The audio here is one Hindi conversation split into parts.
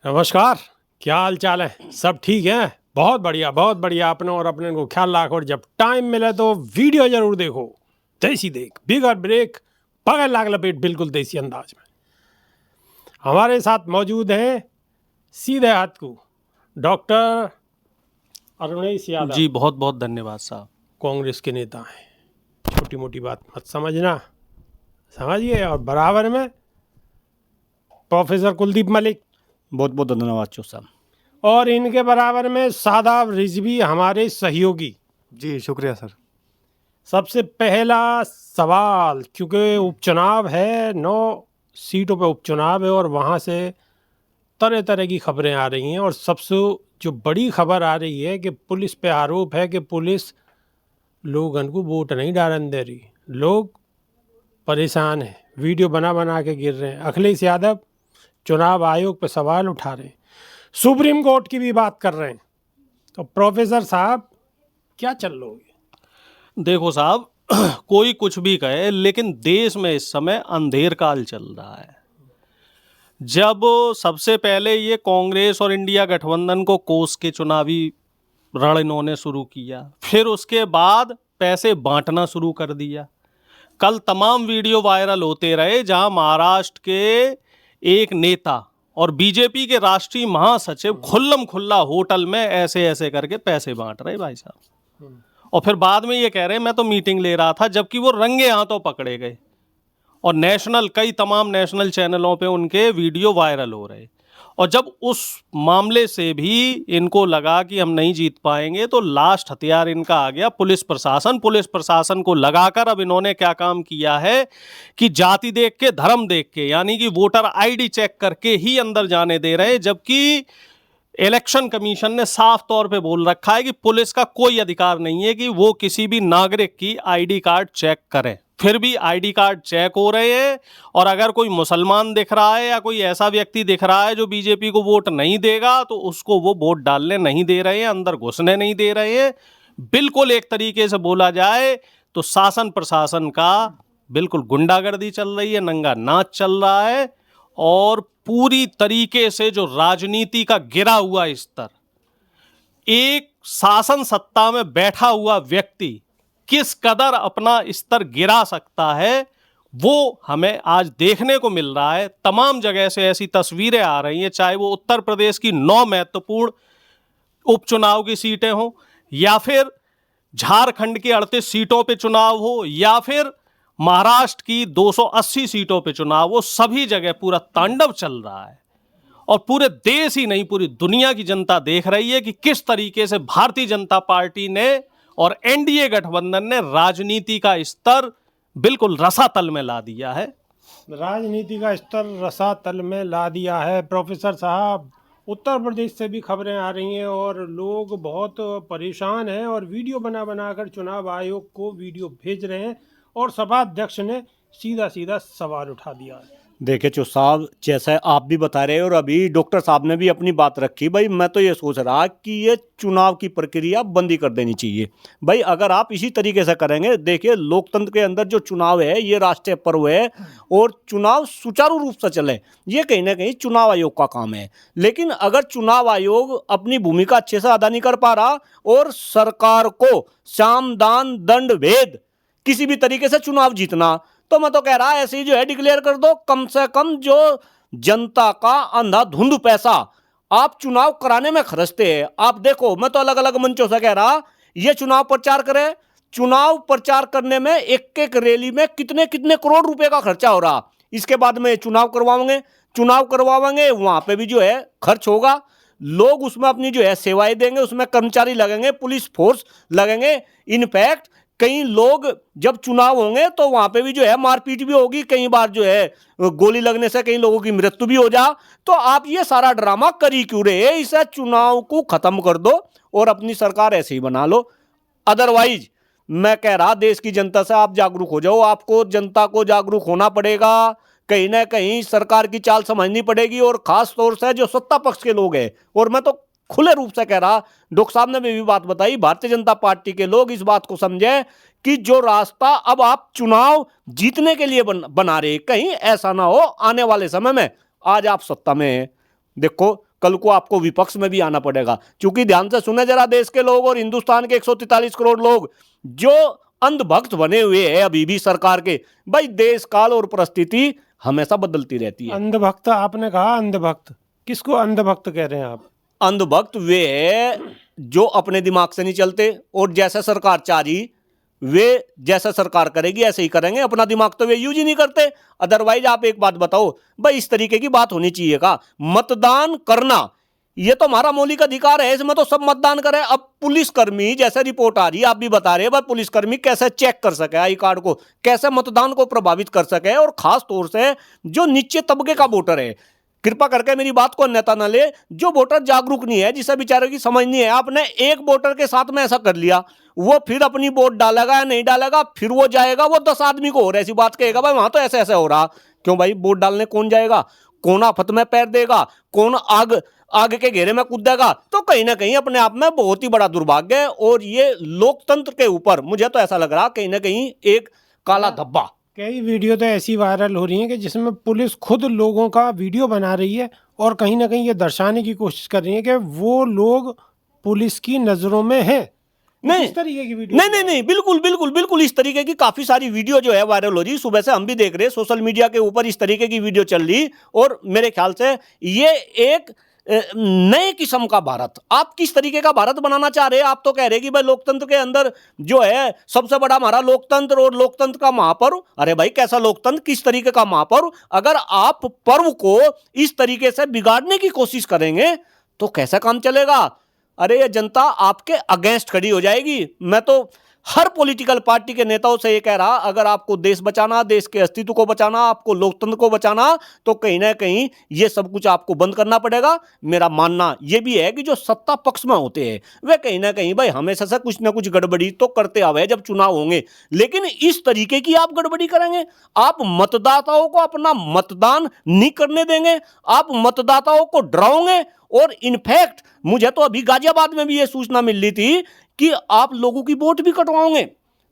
नमस्कार। क्या हाल चाल है? सब ठीक है? बहुत बढ़िया, बहुत बढ़िया। अपने और अपने को ख्याल रखो और जब टाइम मिले तो वीडियो जरूर देखो। देसी देख, बिगर ब्रेक, बगैर लाग लपेट, बिल्कुल देसी अंदाज में। हमारे साथ मौजूद हैं सीधे हाथ को डॉक्टर अरुणेश यादव, जी बहुत बहुत धन्यवाद साहब। कांग्रेस के नेता हैं। छोटी मोटी बात मत समझना, समझिए। और बराबर में प्रोफेसर कुलदीप मलिक, बहुत बहुत धन्यवाद चो साहब। और इनके बराबर में शादाब रिजवी, हमारे सहयोगी। जी शुक्रिया सर। सबसे पहला सवाल, क्योंकि उपचुनाव है, 9 सीटों पे उपचुनाव है और वहाँ से तरह तरह की खबरें आ रही हैं। और सबसे जो बड़ी खबर आ रही है कि पुलिस पे आरोप है कि पुलिस लोगों को वोट नहीं डालने दे रही। लोग परेशान हैं, वीडियो बना बना के गिर रहे हैं। अखिलेश यादव चुनाव आयोग पे सवाल उठा रहे हैं, सुप्रीम कोर्ट की भी बात कर रहे हैं। तो प्रोफेसर साहब, क्या चल रहा है? देखो साहब, कोई कुछ भी कहे लेकिन देश में इस समय अंधेर काल चल रहा है। जब सबसे पहले ये कांग्रेस और इंडिया गठबंधन को कोस के चुनावी रण इन्होंने शुरू किया, फिर उसके बाद पैसे बांटना शुरू कर दिया। कल तमाम वीडियो वायरल होते रहे जहां महाराष्ट्र के एक नेता और बीजेपी के राष्ट्रीय महासचिव खुल्लम खुल्ला होटल में ऐसे ऐसे करके पैसे बांट रहे भाई साहब। और फिर बाद में ये कह रहे हैं मैं तो मीटिंग ले रहा था, जबकि वो रंगे हाथों पकड़े गए और कई तमाम नेशनल चैनलों पे उनके वीडियो वायरल हो रहे। और जब उस मामले से भी इनको लगा कि हम नहीं जीत पाएंगे तो लास्ट हथियार इनका आ गया पुलिस प्रशासन। पुलिस प्रशासन को लगाकर अब इन्होंने क्या काम किया है कि जाति देख के, धर्म देख के, यानी कि वोटर आईडी चेक करके ही अंदर जाने दे रहे हैं। जबकि इलेक्शन कमीशन ने साफ तौर पे बोल रखा है कि पुलिस का कोई अधिकार नहीं है कि वो किसी भी नागरिक की आईडी कार्ड चेक करें। फिर भी आईडी कार्ड चेक हो रहे हैं। और अगर कोई मुसलमान दिख रहा है या कोई ऐसा व्यक्ति दिख रहा है जो बीजेपी को वोट नहीं देगा तो उसको वो वोट डालने नहीं दे रहे हैं, अंदर घुसने नहीं दे रहे हैं। बिल्कुल एक तरीके से बोला जाए तो शासन प्रशासन का बिल्कुल गुंडागर्दी चल रही है, नंगा नाच चल रहा है। और पूरी तरीके से जो राजनीति का गिरा हुआ स्तर, एक शासन सत्ता में बैठा हुआ व्यक्ति किस कदर अपना स्तर गिरा सकता है, वो हमें आज देखने को मिल रहा है। तमाम जगह से ऐसी तस्वीरें आ रही हैं, चाहे वो उत्तर प्रदेश की 9 महत्वपूर्ण उपचुनाव की सीटें हों, या फिर झारखंड की 38 सीटों पे चुनाव हो, या फिर महाराष्ट्र की 280 सीटों पे चुनाव हो। सभी जगह पूरा तांडव चल रहा है और पूरे देश ही नहीं, पूरी दुनिया की जनता देख रही है कि किस तरीके से भारतीय जनता पार्टी ने और एनडीए गठबंधन ने राजनीति का स्तर बिल्कुल रसातल में ला दिया है। राजनीति का स्तर रसातल में ला दिया है। प्रोफेसर साहब, उत्तर प्रदेश से भी खबरें आ रही हैं और लोग बहुत परेशान हैं और वीडियो बना बनाकर चुनाव आयोग को वीडियो भेज रहे हैं और सभा अध्यक्ष ने सीधा सीधा सवाल उठा दिया है। देखिए चो साहब, जैसा आप भी बता रहे हैं और अभी डॉक्टर साहब ने भी अपनी बात रखी, भाई मैं तो ये सोच रहा कि ये चुनाव की प्रक्रिया बंद ही कर देनी चाहिए। भाई अगर आप इसी तरीके से करेंगे, देखिए लोकतंत्र के अंदर जो चुनाव है ये राष्ट्रीय पर्व है और चुनाव सुचारू रूप से चले, ये कहीं ना कहीं चुनाव आयोग का काम है। लेकिन अगर चुनाव आयोग अपनी भूमिका अच्छे से अदा नहीं कर पा रहा और सरकार को साम दान दंड भेद किसी भी तरीके से चुनाव जीतना, तो मैं तो कह रहा ऐसे ही जो है डिक्लेयर कर दो। कम से कम जो जनता का अंधाधुंध पैसा आप चुनाव कराने में खर्चते हैं, आप देखो, मैं तो अलग अलग मंचों से कह रहा ये चुनाव प्रचार करें। चुनाव प्रचार करने में एक एक रैली में कितने कितने करोड़ रुपए का खर्चा हो रहा। इसके बाद में चुनाव करवाएंगे, वहां पे भी जो है खर्च होगा। लोग उसमें अपनी जो है सेवाएं देंगे, उसमें कर्मचारी लगेंगे, पुलिस फोर्स लगेंगे। इनफैक्ट कई लोग जब चुनाव होंगे तो वहां पे भी जो है मारपीट भी होगी, कई बार जो है गोली लगने से कई लोगों की मृत्यु भी हो जा। तो आप ये सारा ड्रामा कर ही क्यों रहे? इसे चुनाव को खत्म कर दो और अपनी सरकार ऐसे ही बना लो। अदरवाइज मैं कह रहा देश की जनता से आप जागरूक हो जाओ। आपको जनता को जागरूक होना पड़ेगा, कहीं ना कहीं सरकार की चाल समझनी पड़ेगी और खास तौर से जो सत्ता पक्ष के लोग हैं। और मैं तो खुले रूप से कह रहा, डॉक्टर साहब ने भी बात बताई, भारतीय जनता पार्टी के लोग इस बात को समझे कि जो रास्ता अब आप चुनाव जीतने के लिए बना रहे, कहीं ऐसा ना हो आने वाले समय में आज आप सत्ता में हैं, देखो कल को आपको विपक्ष में भी आना पड़ेगा। क्योंकि ध्यान से सुने जरा देश के लोग और हिंदुस्तान के 143 करोड़ लोग जो अंधभक्त बने हुए हैं अभी भी सरकार के, भाई देश काल और परिस्थिति हमेशा बदलती रहती है। अंधभक्त आपने कहा, अंधभक्त किसको अंधभक्त कह रहे हैं आप? अंधभक्त वे है जो अपने दिमाग से नहीं चलते और जैसा सरकार चाह रही वे जैसा सरकार करेगी ऐसे ही करेंगे, अपना दिमाग तो वे यूज ही नहीं करते। अदरवाइज आप एक बात बताओ भाई, इस तरीके की बात होनी चाहिए का? मतदान करना ये तो हमारा मौलिक अधिकार है, इसमें तो सब मतदान करें। अब पुलिसकर्मी, जैसे रिपोर्ट आ रही है आप भी बता रहे हैं, भाई पुलिसकर्मी कैसे चेक कर सके आई कार्ड को, कैसे मतदान को प्रभावित कर सके, और खास तौर से जो नीचे तबके का वोटर है, कृपा करके मेरी बात को अन्यथा न ले, जो वोटर जागरूक नहीं है, जिसे बेचारे की समझ नहीं है, आपने एक वोटर के साथ में ऐसा कर लिया, वो फिर अपनी वोट डालेगा या नहीं डालेगा, फिर वो जाएगा वो 10 आदमी को और ऐसी बात कहेगा भाई वहां तो ऐसे ऐसे हो रहा। क्यों भाई? वोट डालने कौन जाएगा? कौन आफत में पैर देगा? कौन आग के घेरे में कूदेगा? तो कहीं ना कहीं अपने आप में बहुत ही बड़ा दुर्भाग्य है। और ये लोकतंत्र के ऊपर मुझे तो ऐसा लग रहा कहीं ना कहीं एक काला धब्बा। कई वीडियो तो ऐसी वायरल हो रही हैं कि जिसमें पुलिस खुद लोगों का वीडियो बना रही है और कहीं ना कहीं ये दर्शाने की कोशिश कर रही है कि वो लोग पुलिस की नजरों में हैं। नहीं, इस तरीके की वीडियो नहीं, बिल्कुल बिल्कुल बिल्कुल इस तरीके की काफी सारी वीडियो जो है वायरल हो रही। सुबह से हम भी देख रहे हैं सोशल मीडिया के ऊपर इस तरीके की वीडियो चल रही, और मेरे ख्याल से ये एक नए किस्म का भारत, आप किस तरीके का भारत बनाना चाह रहे हैं? आप तो कह रहे हैं कि भाई लोकतंत्र के अंदर जो है सबसे बड़ा हमारा लोकतंत्र और लोकतंत्र का महापर्व। अरे भाई कैसा लोकतंत्र, किस तरीके का महापर्व? अगर आप पर्व को इस तरीके से बिगाड़ने की कोशिश करेंगे तो कैसा काम चलेगा? अरे ये जनता आपके अगेंस्ट खड़ी हो जाएगी। मैं तो हर पॉलिटिकल पार्टी के नेताओं से ये कह रहा, अगर आपको देश बचाना, देश के अस्तित्व को बचाना, आपको लोकतंत्र को बचाना, तो कहीं ना कहीं ये सब कुछ आपको बंद करना पड़ेगा। मेरा मानना ये भी है कि जो सत्ता पक्ष में होते हैं वे कहीं ना कहीं भाई हमेशा से कुछ ना कुछ गड़बड़ी तो करते आवे जब चुनाव होंगे, लेकिन इस तरीके की आप गड़बड़ी करेंगे, आप मतदाताओं को अपना मतदान नहीं करने देंगे, आप मतदाताओं को डराओगे। और इनफैक्ट मुझे तो अभी गाजियाबाद में भी ये सूचना मिल रही थी कि आप लोगों की वोट भी कटवाओगे।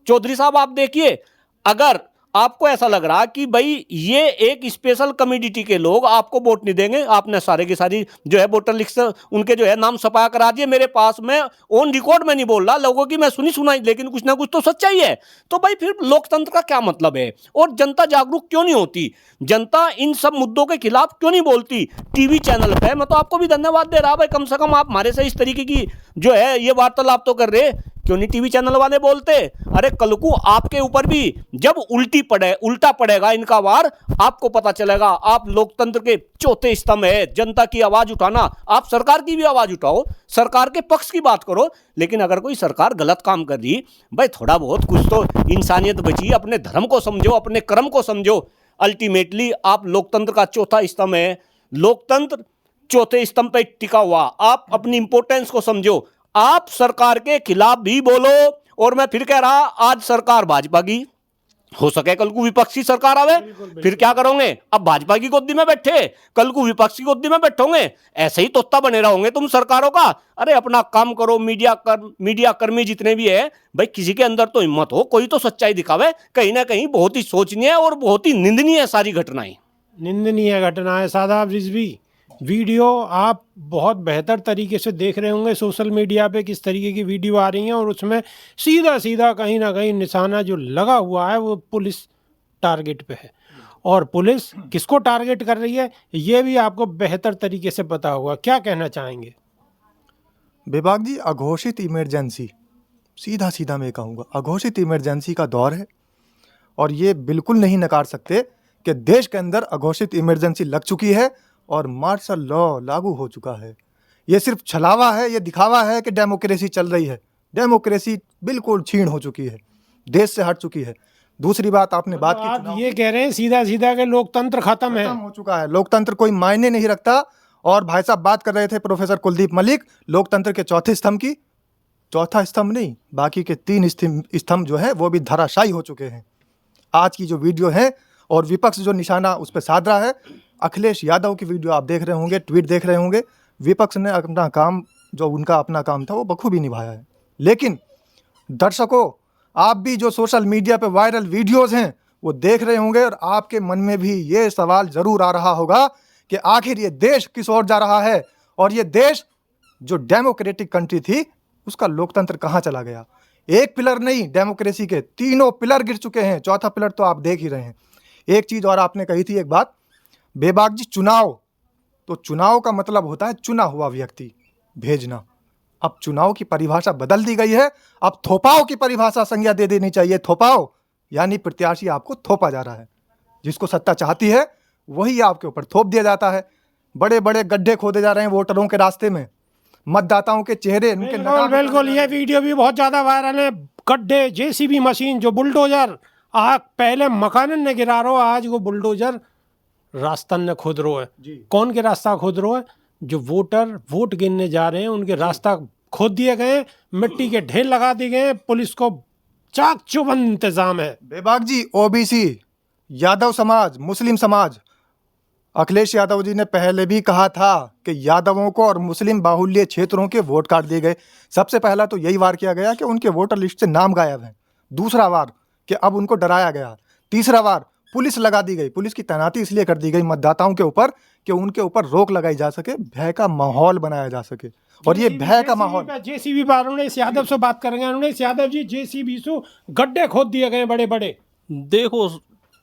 चौधरी साहब आप देखिए, अगर आपको ऐसा लग रहा कि भाई ये एक स्पेशल कम्युनिटी के लोग आपको वोट नहीं देंगे, आपने सारे की सारी जो है वोटर लिस्ट उनके जो है नाम छपा करा दिए मेरे पास में, ऑन रिकॉर्ड में नहीं बोल रहा, लोगों की मैं सुनी सुनाई, लेकिन कुछ ना कुछ तो सच्चाई है। तो भाई फिर लोकतंत्र का क्या मतलब है? और जनता जागरूक क्यों नहीं होती? जनता इन सब मुद्दों के खिलाफ क्यों नहीं बोलती? टीवी चैनल पे मैं तो आपको भी धन्यवाद दे रहा भाई, कम से कम आप हमारे से इस तरीके की जो है ये वार्तालाप तो कर रहे, क्यों नहीं टीवी चैनल वाले बोलते? अरे कल को आपके ऊपर भी जब उल्टा पड़ेगा इनका वार, आपको पता चलेगा। आप लोकतंत्र के चौथे स्तंभ है, जनता की आवाज उठाना। आप सरकार की भी आवाज उठाओ, सरकार के पक्ष की बात करो, लेकिन अगर कोई सरकार गलत काम कर रही, भाई थोड़ा बहुत कुछ तो इंसानियत बची, अपने धर्म को समझो, अपने कर्म को समझो। अल्टीमेटली आप लोकतंत्र का चौथा स्तंभ है, लोकतंत्र चौथे स्तंभ पे टिका हुआ, आप अपनी इंपोर्टेंस को समझो। आप सरकार के खिलाफ भी बोलो, और मैं फिर कह रहा आज सरकार भाजपा की हो सके, कल को विपक्षी सरकार आवे, फिर क्या करोगे? अब भाजपा की गोदी में बैठे, कल को विपक्ष की गोदी में बैठोगे, ऐसे ही तोता बने रहोगे तुम सरकारों का। अरे अपना काम करो। मीडिया कर्मी जितने भी है भाई, किसी के अंदर तो हिम्मत हो, कोई तो सच्चाई दिखावे। कहीं ना कहीं बहुत ही सोचनीय और बहुत ही निंदनीय है सारी घटनाएं, निंदनीय घटनाएं। सादाब रिजवी, वीडियो आप बहुत बेहतर तरीके से देख रहे होंगे सोशल मीडिया पे किस तरीके की वीडियो आ रही हैं, और उसमें सीधा सीधा कहीं ना कहीं निशाना जो लगा हुआ है वो पुलिस टारगेट पे है, और पुलिस किसको टारगेट कर रही है ये भी आपको बेहतर तरीके से पता होगा। क्या कहना चाहेंगे? विभाग जी, अघोषित इमरजेंसी, सीधा सीधा मैं कहूँगा अघोषित इमरजेंसी का दौर है, और ये बिल्कुल नहीं नकार सकते कि देश के अंदर अघोषित इमरजेंसी लग चुकी है और मार्शल लॉ लागू हो चुका है। ये सिर्फ छलावा है, ये दिखावा है कि डेमोक्रेसी चल रही है। डेमोक्रेसी बिल्कुल छीन हो चुकी है, देश से हट चुकी है। दूसरी बात आपने बात की, आप ये कह रहे हैं सीधा सीधा कि लोकतंत्र खत्म हो चुका है, लोकतंत्र कोई मायने नहीं रखता। और भाई साहब बात कर रहे थे प्रोफेसर कुलदीप मलिक लोकतंत्र के चौथे स्तंभ की, चौथा स्तंभ नहीं, बाकी के 3 स्तंभ जो है वो भी धराशायी हो चुके हैं। आज की जो वीडियो है और विपक्ष जो निशाना उस पर साध रहा है, अखिलेश यादव की वीडियो आप देख रहे होंगे, ट्वीट देख रहे होंगे, विपक्ष ने अपना काम, जो उनका अपना काम था वो बखूबी निभाया है। लेकिन दर्शकों, आप भी जो सोशल मीडिया पे वायरल वीडियोस हैं वो देख रहे होंगे, और आपके मन में भी ये सवाल ज़रूर आ रहा होगा कि आखिर ये देश किस ओर जा रहा है और ये देश जो डेमोक्रेटिक कंट्री थी उसका लोकतंत्र कहाँ चला गया। एक पिलर नहीं, डेमोक्रेसी के तीनों पिलर गिर चुके हैं, चौथा पिलर तो आप देख ही रहे हैं। एक चीज़ और आपने कही थी, एक बात बेबाक जी, चुनाव, तो चुनाव का मतलब होता है चुना हुआ व्यक्ति भेजना। अब चुनाव की परिभाषा बदल दी गई है, अब थोपाओ की परिभाषा संज्ञा दे देनी चाहिए। थोपाओ यानी प्रत्याशी आपको थोपा जा रहा है, जिसको सत्ता चाहती है वही आपके ऊपर थोप दिया जाता है। बड़े बड़े गड्ढे खोदे जा रहे हैं वोटरों के रास्ते में, मतदाताओं के चेहरे उनके बिल्कुल बिल्कुल, ये वीडियो भी बहुत ज्यादा वायरल है। गड्ढे, जेसीबी मशीन, जो बुलडोजर पहले मकानन ने गिरा रो, आज वो बुलडोजर रास्ता ने खोद रो है। कौन के रास्ता खोद रो है? जो वोटर वोट गिनने जा रहे हैं उनके रास्ता खोद दिए गए, मिट्टी के ढेर लगा दिए गए। पुलिस को चाक चौबंद इंतजाम है। बेबाक जी, ओबीसी, यादव समाज, मुस्लिम समाज, अखिलेश यादव जी ने पहले भी कहा था कि यादवों को और मुस्लिम बाहुल्य क्षेत्रों के वोट काट दिए गए। सबसे पहला तो यही वार किया गया कि उनके वोटर लिस्ट से नाम गायब हैं। दूसरा वार कि अब उनको डराया गया। तीसरा वार पुलिस लगा दी गई। पुलिस की तैनाती इसलिए कर दी गई मतदाताओं के ऊपर कि उनके ऊपर रोक लगाई जा सके, भय का माहौल बनाया जा सके। और ये भय का माहौल, जेसीबी पर उन्होंने इस यादव से बात करेंगे। उन्होंने इस यादव जी, जेसीबी से गड्ढे खोद दिए गए बड़े बड़े। देखो,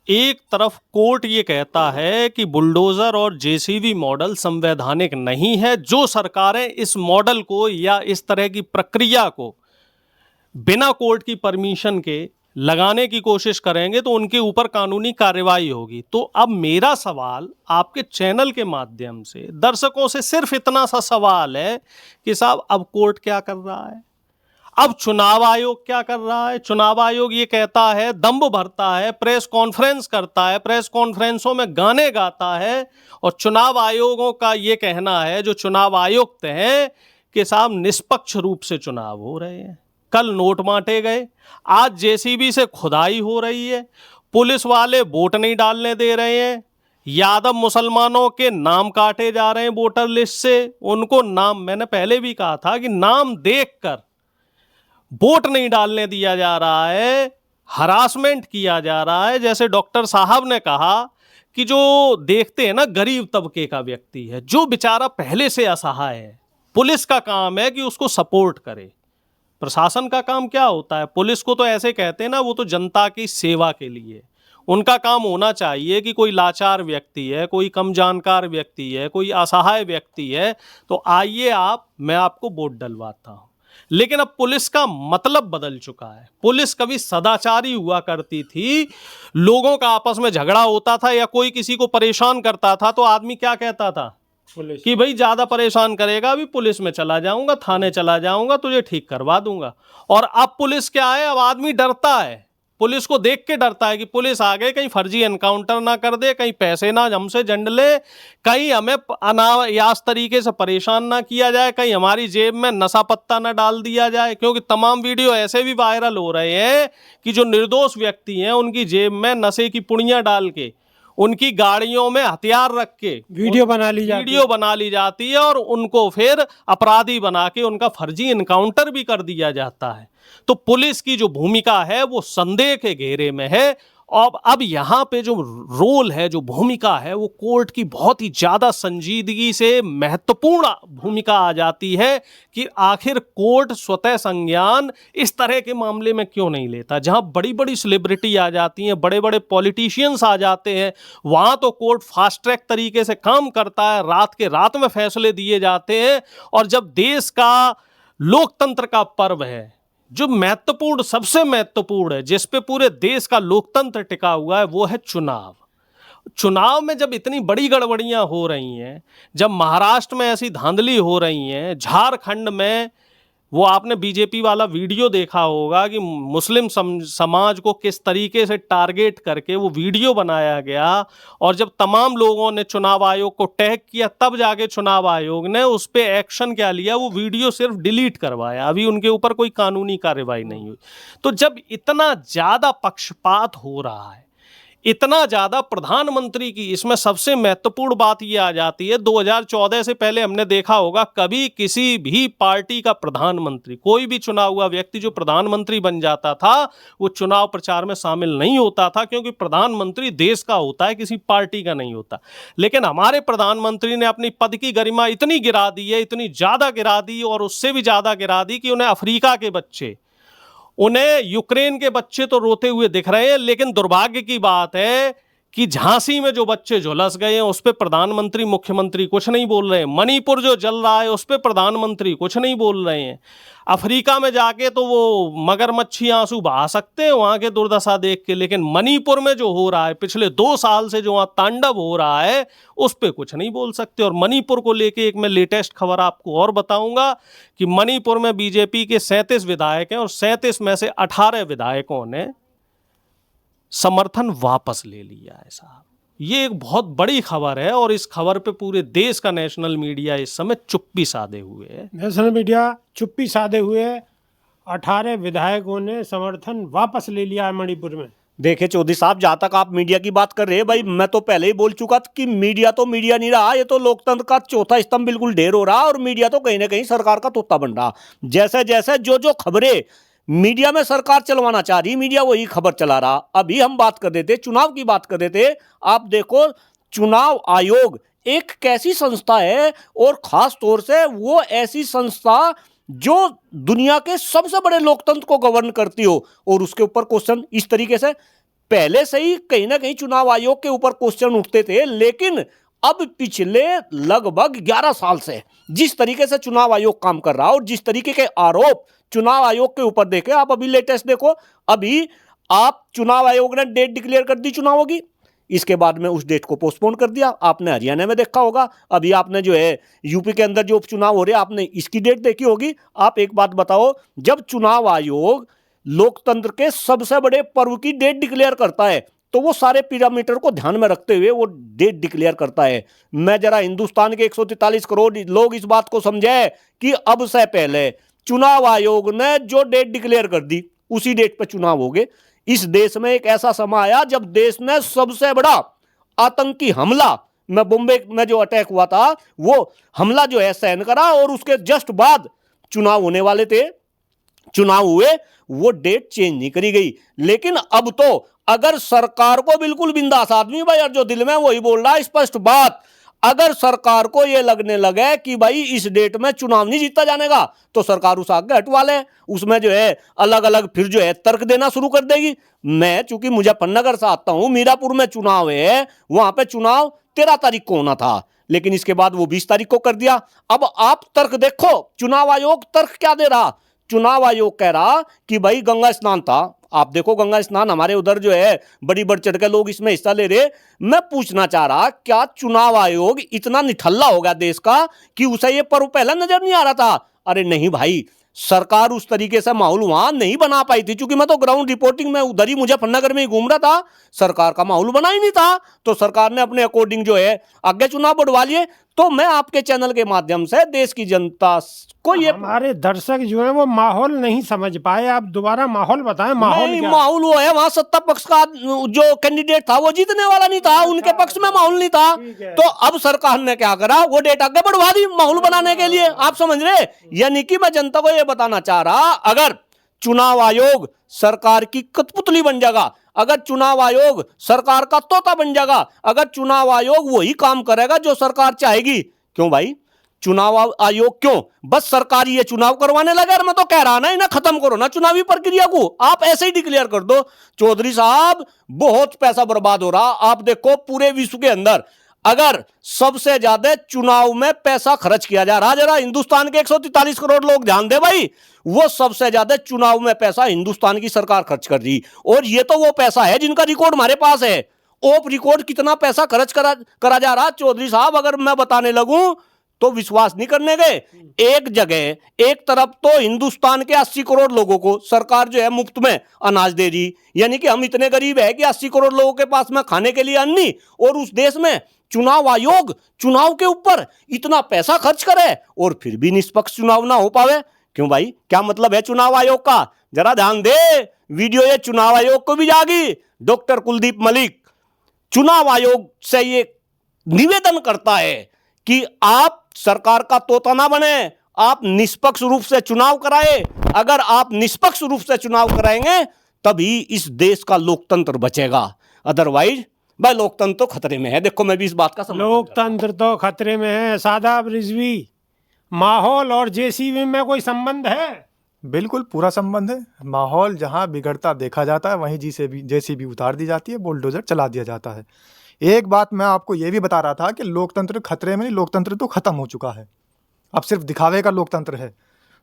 एक तरफ कोर्ट ये कहता है कि बुलडोजर और जेसीबी मॉडल संवैधानिक नहीं है। जो सरकारें इस मॉडल को या इस तरह की प्रक्रिया को बिना कोर्ट की परमिशन के लगाने की कोशिश करेंगे तो उनके ऊपर कानूनी कार्रवाई होगी। तो अब मेरा सवाल आपके चैनल के माध्यम से दर्शकों से सिर्फ इतना सा सवाल है कि साहब, अब कोर्ट क्या कर रहा है? अब चुनाव आयोग क्या कर रहा है? चुनाव आयोग ये कहता है, दम्भ भरता है, प्रेस कॉन्फ्रेंस करता है, प्रेस कॉन्फ्रेंसों में गाने गाता है, और चुनाव आयोगों का ये कहना है, जो चुनाव आयुक्त हैं, कि साहब निष्पक्ष रूप से चुनाव हो रहे हैं। कल नोट बांटे गए, आज जेसीबी से खुदाई हो रही है, पुलिस वाले वोट नहीं डालने दे रहे हैं, यादव मुसलमानों के नाम काटे जा रहे हैं वोटर लिस्ट से। उनको नाम, मैंने पहले भी कहा था कि नाम देखकर वोट नहीं डालने दिया जा रहा है, हरासमेंट किया जा रहा है। जैसे डॉक्टर साहब ने कहा कि जो देखते हैं ना, गरीब तबके का व्यक्ति है, जो बेचारा पहले से असहाय है, पुलिस का काम है कि उसको सपोर्ट करे। प्रशासन का काम क्या होता है? पुलिस को तो ऐसे कहते हैं ना, वो तो जनता की सेवा के लिए। उनका काम होना चाहिए कि कोई लाचार व्यक्ति है, कोई कम जानकार व्यक्ति है, कोई असहाय व्यक्ति है, तो आइए आप, मैं आपको वोट डलवाता हूँ। लेकिन अब पुलिस का मतलब बदल चुका है। पुलिस कभी सदाचारी हुआ करती थी, लोगों का आपस में झगड़ा होता था या कोई किसी को परेशान करता था तो आदमी क्या कहता था कि भाई ज्यादा परेशान करेगा, अभी पुलिस में चला जाऊंगा, थाने चला जाऊंगा, तुझे ठीक करवा दूंगा। और अब पुलिस क्या है? अब आदमी डरता है, पुलिस को देख के डरता है कि पुलिस आगे कहीं फर्जी एनकाउंटर ना कर दे, कहीं पैसे ना हमसे झंड ले, कहीं हमें अनायास तरीके से परेशान ना किया जाए, कहीं हमारी जेब में नशा पत्ता ना डाल दिया जाए। क्योंकि तमाम वीडियो ऐसे भी वायरल हो रहे हैं कि जो निर्दोष व्यक्ति हैं उनकी जेब में नशे की पुड़ियां डाल के, उनकी गाड़ियों में हथियार रख के वीडियो बना ली जाती है और उनको फिर अपराधी बना के उनका फर्जी एनकाउंटर भी कर दिया जाता है। तो पुलिस की जो भूमिका है वो संदेह के घेरे में है। और अब यहाँ पे जो रोल है, जो भूमिका है, वो कोर्ट की बहुत ही ज़्यादा संजीदगी से महत्वपूर्ण भूमिका आ जाती है कि आखिर कोर्ट स्वतः संज्ञान इस तरह के मामले में क्यों नहीं लेता। जहाँ बड़ी बड़ी सेलिब्रिटी आ जाती हैं, बड़े बड़े पॉलिटिशियंस आ जाते हैं, वहाँ तो कोर्ट फास्ट ट्रैक तरीके से काम करता है, रात के रात में फैसले दिए जाते हैं। और जब देश का लोकतंत्र का पर्व है, जो महत्वपूर्ण, सबसे महत्वपूर्ण है, जिस पे पूरे देश का लोकतंत्र टिका हुआ है, वो है चुनाव। चुनाव में जब इतनी बड़ी गड़बड़ियां हो रही हैं, जब महाराष्ट्र में ऐसी धांधली हो रही हैं, झारखंड में वो आपने बीजेपी वाला वीडियो देखा होगा कि मुस्लिम समाज को किस तरीके से टारगेट करके वो वीडियो बनाया गया, और जब तमाम लोगों ने चुनाव आयोग को टैग किया तब जाके चुनाव आयोग ने उस पर एक्शन क्या लिया, वो वीडियो सिर्फ डिलीट करवाया। अभी उनके ऊपर कोई कानूनी कार्रवाई नहीं हुई। तो जब इतना ज़्यादा पक्षपात हो रहा है, इतना ज्यादा प्रधानमंत्री की, इसमें सबसे महत्वपूर्ण बात यह आ जाती है, 2014 से पहले हमने देखा होगा कभी किसी भी पार्टी का प्रधानमंत्री, कोई भी चुना हुआ व्यक्ति जो प्रधानमंत्री बन जाता था वो चुनाव प्रचार में शामिल नहीं होता था, क्योंकि प्रधानमंत्री देश का होता है, किसी पार्टी का नहीं होता। लेकिन हमारे प्रधानमंत्री ने अपनी पद की गरिमा इतनी गिरा दी है, इतनी ज्यादा गिरा दी और उससे भी ज्यादा गिरा दी कि उन्हें अफ्रीका के बच्चे, उन्हें यूक्रेन के बच्चे तो रोते हुए दिख रहे हैं, लेकिन दुर्भाग्य की बात है कि झांसी में जो बच्चे झुलस गए हैं उस पर प्रधानमंत्री मुख्यमंत्री कुछ नहीं बोल रहे हैं। मणिपुर जो जल रहा है उस पर प्रधानमंत्री कुछ नहीं बोल रहे हैं। अफ्रीका में जाके तो वो मगरमच्छी आंसू बहा सकते हैं वहां के दुर्दशा देख के, लेकिन मणिपुर में जो हो रहा है, पिछले 2 साल से जो वहां तांडव हो रहा है, उस पर कुछ नहीं बोल सकते। और मणिपुर को लेके एक मैं लेटेस्ट खबर आपको और बताऊंगा कि मणिपुर में बीजेपी के 37 विधायक हैं और 37 में से 18 विधायकों ने समर्थन वापस ले लिया है साहब। ये एक बहुत बड़ी खबर है और इस खबर पे पूरे देश का नेशनल मीडिया इस समय चुप्पी साधे हुए है। नेशनल मीडिया चुप्पी साधे हुए, 18 विधायकों ने समर्थन वापस ले लिया है मणिपुर में। देखिए चौधरी साहब, जहां तक आप मीडिया की बात कर रहे हैं, भाई मैं तो पहले ही बोल चुका था कि मीडिया तो मीडिया नहीं रहा, ये तो लोकतंत्र का चौथा स्तंभ बिल्कुल ढेर हो रहा और मीडिया तो कहीं ना कहीं सरकार का तोता बन रहा। जैसे जैसे जो खबरें मीडिया में सरकार चलवाना चाह रही, मीडिया वही खबर चला रहा। अभी हम बात कर रहे थे, चुनाव की बात कर रहे थे। आप देखो, चुनाव आयोग एक कैसी संस्था है, और खास तौर से वो ऐसी संस्था जो दुनिया के सबसे बड़े लोकतंत्र को गवर्न करती हो, और उसके ऊपर क्वेश्चन इस तरीके से पहले से ही कहीं ना कहीं चुनाव आयोग के ऊपर क्वेश्चन उठते थे, लेकिन अब पिछले लगभग 11 साल से जिस तरीके से चुनाव आयोग काम कर रहा है और जिस तरीके के आरोप चुनाव आयोग के ऊपर देखे, आप अभी लेटेस्ट देखो, अभी आप चुनाव आयोग ने डेट डिक्लेयर कर दी चुनावों की, इसके बाद में उस डेट को पोस्टपोन कर दिया। आपने हरियाणा में देखा होगा, अभी आपने जो है यूपी के अंदर जो उपचुनाव हो रहे हैं, आपने इसकी डेट देखी होगी। आप एक बात बताओ, जब चुनाव आयोग लोकतंत्र के सबसे बड़े पर्व की डेट डिक्लेयर करता है तो वो सारे पैरामीटर को ध्यान में रखते हुए वो डेट डिक्लेयर करता है। मैं जरा हिंदुस्तान के 143 करोड़ लोग इस बात को समझे कि अब से पहले चुनाव आयोग ने जो डेट डिक्लेयर कर दी उसी डेट पर चुनाव हो गए। इस देश में एक ऐसा समय आया जब देश ने सबसे बड़ा आतंकी हमला, मैं बॉम्बे में जो अटैक हुआ था वो हमला जो है सहन करा, और उसके जस्ट बाद चुनाव होने वाले थे, चुनाव हुए, वो डेट चेंज नहीं करी गई। लेकिन अब तो अगर सरकार को बिल्कुल बिंदास आदमी भाई, और जो दिल में वही बोल रहा है स्पष्ट बात, अगर सरकार को यह लगने लगे कि भाई इस डेट में चुनाव नहीं जीता जाने का, तो सरकार उस आगे हटवा ले, उसमें जो है अलग अलग फिर जो है तर्क देना शुरू कर देगी। मैं चूंकि मुजफ्फरनगर से आता हूं, मीरापुर में चुनाव है, वहां पे चुनाव 13 तारीख को होना था, लेकिन इसके बाद वो 20 तारीख को कर दिया। अब आप तर्क देखो, चुनाव आयोग तर्क क्या दे रहा। चुनाव आयोग कह रहा कि भाई गंगा स्नान था, आप देखो गंगा स्नान हमारे उधर जो है बड़ी बढ़ चढ़ के लोग इसमें हिस्सा ले रहे। मैं पूछना चाह रहा, क्या चुनाव आयोग इतना निठल्ला हो गया देश का कि उसे ये पर्व पहले नजर नहीं आ रहा था? अरे नहीं भाई, सरकार उस तरीके से माहौल वहां नहीं बना पाई थी, क्योंकि मैं तो ग्राउंड रिपोर्टिंग में उधर ही मुजफ्फरनगर में ही घूम रहा था, सरकार का माहौल बना ही नहीं था, तो सरकार ने अपने अकॉर्डिंग जो है आगे चुनाव बढ़वा लिए। तो मैं आपके चैनल के माध्यम से देश की जनता को ये, हमारे दर्शक जो है वो माहौल नहीं समझ पाए, आप दोबारा माहौल बताएं। माहौल नहीं, क्या? माहौल वो है, वहां सत्ता पक्ष का जो कैंडिडेट था वो जीतने वाला नहीं था, उनके पक्ष में माहौल नहीं था। तो अब सरकार ने क्या करा, वो डेट आगे बढ़वा दी माहौल बनाने के लिए। आप समझ रहे? यानी कि मैं जनता को ये बताना चाह रहा, अगर चुनाव आयोग सरकार की कठपुतली बन जाएगा, अगर चुनाव आयोग सरकार का तोता बन जाएगा, अगर चुनाव आयोग वही काम करेगा जो सरकार चाहेगी, क्यों भाई चुनाव आयोग क्यों बस सरकार ये चुनाव करवाने लगा? मैं तो कह रहा ना, इन्हें खत्म करो ना चुनावी प्रक्रिया को, आप ऐसे ही डिक्लेयर कर दो। चौधरी साहब, बहुत पैसा बर्बाद हो रहा। आप देखो पूरे विश्व के अंदर अगर सबसे ज्यादा चुनाव में पैसा खर्च किया जा रहा, जरा हिंदुस्तान के 143 करोड़ लोग ध्यान दे भाई, वो सबसे ज्यादा चुनाव में पैसा हिंदुस्तान की सरकार खर्च कर रही। और ये तो वो पैसा है जिनका रिकॉर्ड हमारे पास है। ऑफ रिकॉर्ड कितना पैसा खर्च करा जा रहा चौधरी साहब, अगर मैं बताने लगूं तो विश्वास नहीं करने गए। एक जगह एक तरफ तो हिंदुस्तान के 80 करोड़ लोगों को सरकार जो है मुफ्त में अनाज दे रही, यानी कि हम इतने गरीब है कि 80 करोड़ लोगों के पास में खाने के लिए अन्न नहीं, और उस देश में चुनाव आयोग चुनाव के ऊपर इतना पैसा खर्च करे और फिर भी निष्पक्ष चुनाव ना हो पावे। क्यों भाई, क्या मतलब है चुनाव आयोग का? जरा ध्यान दे, वीडियो ये चुनाव आयोग को भी जागी। डॉक्टर कुलदीप मलिक चुनाव आयोग से ये निवेदन करता है कि आप सरकार का तोता ना बने, आप निष्पक्ष रूप से चुनाव कराए। अगर आप निष्पक्ष रूप से चुनाव कराएंगे तभी इस देश का लोकतंत्र बचेगा, अदरवाइज भाई लोकतंत्र तो खतरे में है। देखो मैं भी इस बात का समर्थन लोकतंत्र तो खतरे में है। सादाब रिजवी, माहौल और जेसीबी में कोई संबंध है? बिल्कुल पूरा संबंध है। माहौल जहाँ बिगड़ता देखा जाता है वहीं जेसीबी उतार दी जाती है, बुलडोजर चला दिया जाता है। एक बात मैं आपको ये भी बता रहा था कि लोकतंत्र खतरे में नहीं, लोकतंत्र तो खत्म हो चुका है, अब सिर्फ दिखावे का लोकतंत्र है।